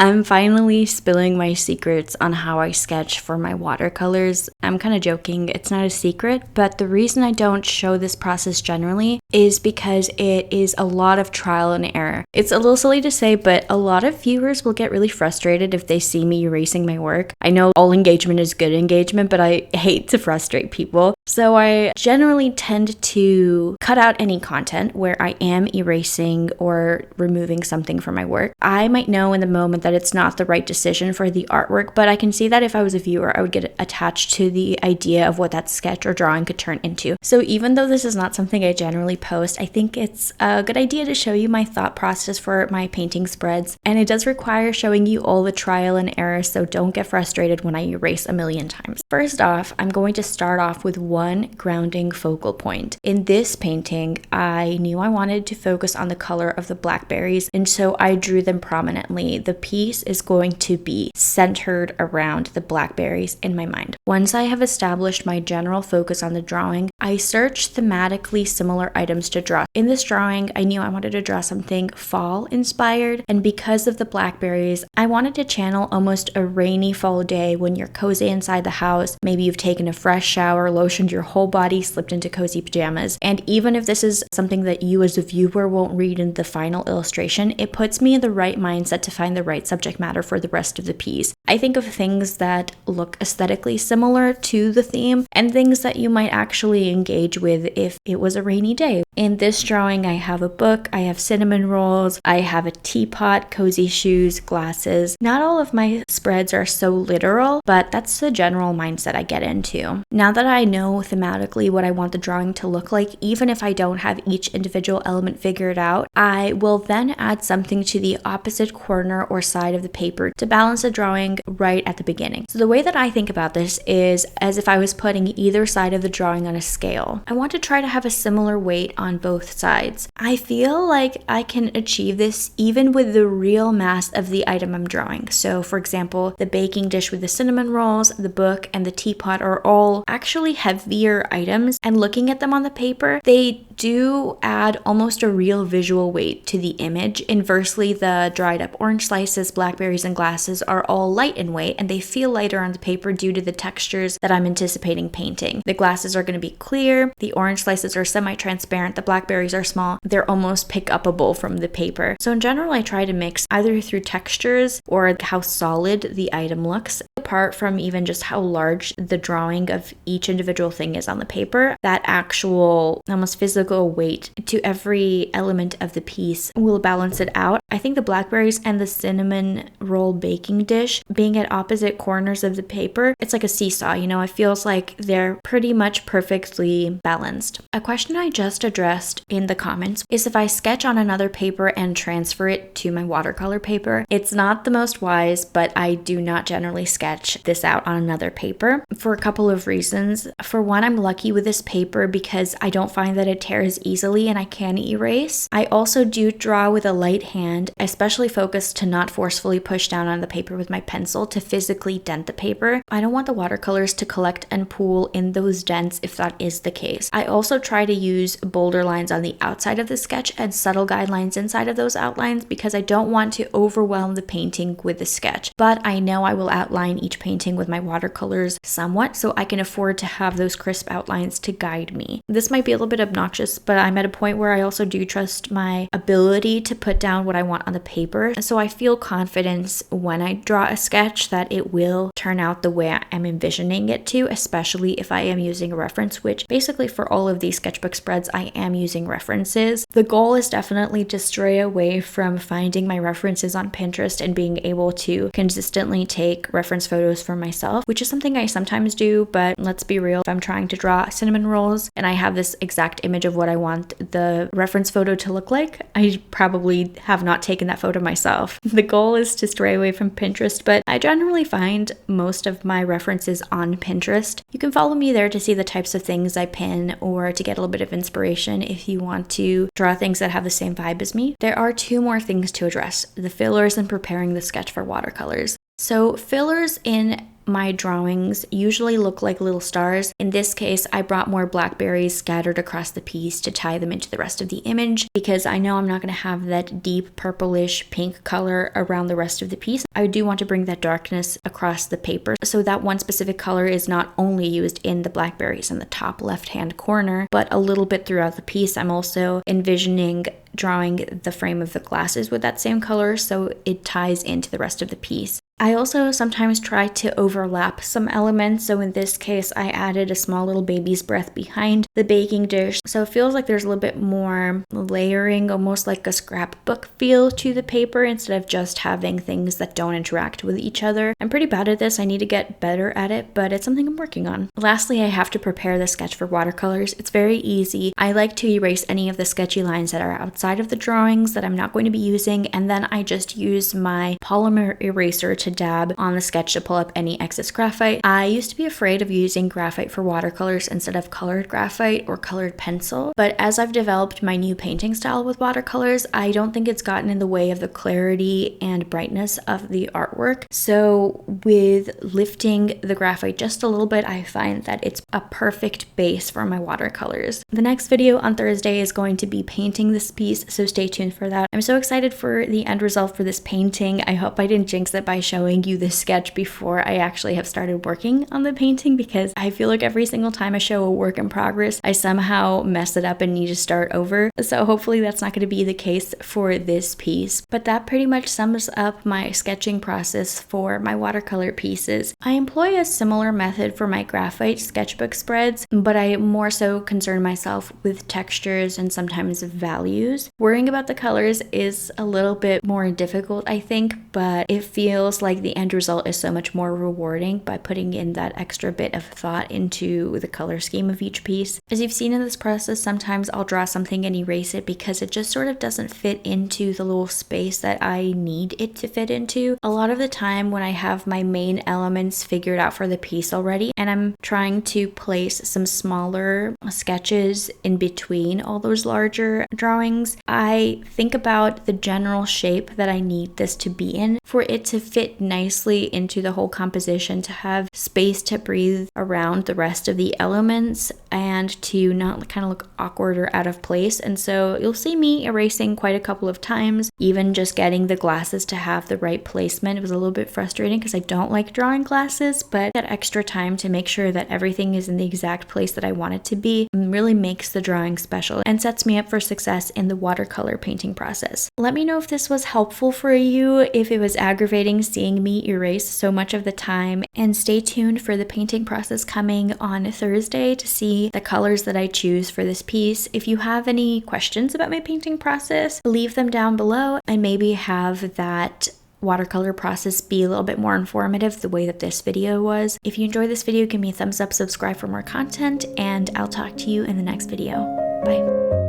I'm finally spilling my secrets on how I sketch for my watercolors. I'm kind of joking, it's not a secret, but the reason I don't show this process generally is because it is a lot of trial and error. It's a little silly to say, but a lot of viewers will get really frustrated if they see me erasing my work. I know all engagement is good engagement, but I hate to frustrate people. So I generally tend to cut out any content where I am erasing or removing something from my work. I might know in the moment that it's not the right decision for the artwork, but I can see that if I was a viewer, I would get attached to the idea of what that sketch or drawing could turn into. So even though this is not something I generally post, I think it's a good idea to show you my thought process for my painting spreads. And it does require showing you all the trial and error, so don't get frustrated when I erase a million times. First off, I'm going to start off with one grounding focal point. In this painting, I knew I wanted to focus on the color of the blackberries, and so I drew them prominently. The piece is going to be centered around the blackberries in my mind. Once I have established my general focus on the drawing, I searched thematically similar items to draw. In this drawing, I knew I wanted to draw something fall inspired, and because of the blackberries, I wanted to channel almost a rainy fall day when you're cozy inside the house. Maybe you've taken a fresh shower, lotioned your whole body, slipped into cozy pajamas. And even if this is something that you as a viewer won't read in the final illustration, it puts me in the right mindset to find the right subject matter for the rest of the piece. I think of things that look aesthetically similar to the theme and things that you might actually engage with if it was a rainy day. In this drawing, I have a book, I have cinnamon rolls, I have a teapot, cozy shoes, glasses. Not all of my spreads are so literal, but that's the general mindset I get into. Now that I know thematically what I want the drawing to look like, even if I don't have each individual element figured out, I will then add something to the opposite corner or side of the paper to balance the drawing right at the beginning. So the way that I think about this is as if I was putting either side of the drawing on a scale. I want to try to have a similar weight on both sides. I feel like I can achieve this even with the real mass of the item I'm drawing. So for example, the baking dish with the cinnamon rolls, the book, and the teapot are all actually heavier items, and looking at them on the paper, they do add almost a real visual weight to the image. Inversely, the dried up orange slices, blackberries, and glasses are all light in weight, and they feel lighter on the paper due to the textures that I'm anticipating painting. The glasses are going to be clear, the orange slices are semi-transparent, the blackberries are small, they're almost pick-upable from the paper. So in general, I try to mix either through textures or how solid the item looks. Apart from even just how large the drawing of each individual thing is on the paper, that actual almost physical weight to every element of the piece will balance it out. I think the blackberries and the cinnamon roll baking dish being at opposite corners of the paper, it's like a seesaw, it feels like they're pretty much perfectly balanced. A question I just addressed in the comments is if I sketch on another paper and transfer it to my watercolor paper. It's not the most wise, but I do not generally sketch this out on another paper for a couple of reasons. For one, I'm lucky with this paper because I don't find that it tears easily and I can erase. I also do draw with a light hand, especially focused to not forcefully push down on the paper with my pencil to physically dent the paper. I don't want the watercolors to collect and pool in those dents if that is the case. I also try to use bolder lines on the outside of the sketch and subtle guidelines inside of those outlines because I don't want to overwhelm the painting with the sketch. But I know I will outline each painting with my watercolors somewhat, so I can afford to have those crisp outlines to guide me. This might be a little bit obnoxious, but I'm at a point where I also do trust my ability to put down what I want on the paper. So I feel confidence when I draw a sketch that it will turn out the way I'm envisioning it to, especially if I am using a reference, which basically for all of these sketchbook spreads, I am using references. The goal is definitely to stray away from finding my references on Pinterest and being able to consistently take reference photos for myself, which is something I sometimes do, but let's be real, if I'm trying to draw cinnamon rolls and I have this exact image of what I want the reference photo to look like, I probably have not taken that photo myself. The goal is to stray away from Pinterest, but I generally find most of my references on Pinterest. You can follow me there to see the types of things I pin or to get a little bit of inspiration if you want to draw things that have the same vibe as me. There are two more things to address: the fillers and preparing the sketch for watercolors. So fillers in my drawings usually look like little stars. In this case, I brought more blackberries scattered across the piece to tie them into the rest of the image because I know I'm not going to have that deep purplish pink color around the rest of the piece. I do want to bring that darkness across the paper, so that one specific color is not only used in the blackberries in the top left-hand corner, but a little bit throughout the piece. I'm also envisioning drawing the frame of the glasses with that same color so it ties into the rest of the piece. I also sometimes try to overlap some elements, so in this case I added a small little baby's breath behind the baking dish, so it feels like there's a little bit more layering, almost like a scrapbook feel to the paper instead of just having things that don't interact with each other. I'm pretty bad at this, I need to get better at it, but it's something I'm working on. Lastly, I have to prepare the sketch for watercolors. It's very easy. I like to erase any of the sketchy lines that are outside of the drawings that I'm not going to be using, and then I just use my polymer eraser to dab on the sketch to pull up any excess graphite. I used to be afraid of using graphite for watercolors instead of colored graphite or colored pencil, but as I've developed my new painting style with watercolors, I don't think it's gotten in the way of the clarity and brightness of the artwork. So with lifting the graphite just a little bit, I find that it's a perfect base for my watercolors. The next video on Thursday is going to be painting this piece, so stay tuned for that. I'm so excited for the end result for this painting. I hope I didn't jinx it by showing you the sketch before I actually have started working on the painting, because I feel like every single time I show a work in progress, I somehow mess it up and need to start over. So hopefully that's not going to be the case for this piece. But that pretty much sums up my sketching process for my watercolor pieces. I employ a similar method for my graphite sketchbook spreads, but I more so concern myself with textures and sometimes values. Worrying about the colors is a little bit more difficult, I think, but it feels like the end result is so much more rewarding by putting in that extra bit of thought into the color scheme of each piece. As you've seen in this process, sometimes I'll draw something and erase it because it just sort of doesn't fit into the little space that I need it to fit into. A lot of the time when I have my main elements figured out for the piece already and I'm trying to place some smaller sketches in between all those larger drawings, I think about the general shape that I need this to be in for it to fit nicely into the whole composition, to have space to breathe around the rest of the elements and to not kind of look awkward or out of place. And so you'll see me erasing quite a couple of times, even just getting the glasses to have the right placement. It was a little bit frustrating because I don't like drawing glasses, but that extra time to make sure that everything is in the exact place that I want it to be really makes the drawing special and sets me up for success in the watercolor painting process. Let me know if this was helpful for you, if it was aggravating seeing me erase so much of the time, and stay tuned for the painting process coming on Thursday to see the colors that I choose for this piece. If you have any questions about my painting process, leave them down below and maybe have that watercolor process be a little bit more informative the way that this video was. If you enjoyed this video, give me a thumbs up, subscribe for more content, and I'll talk to you in the next video. Bye.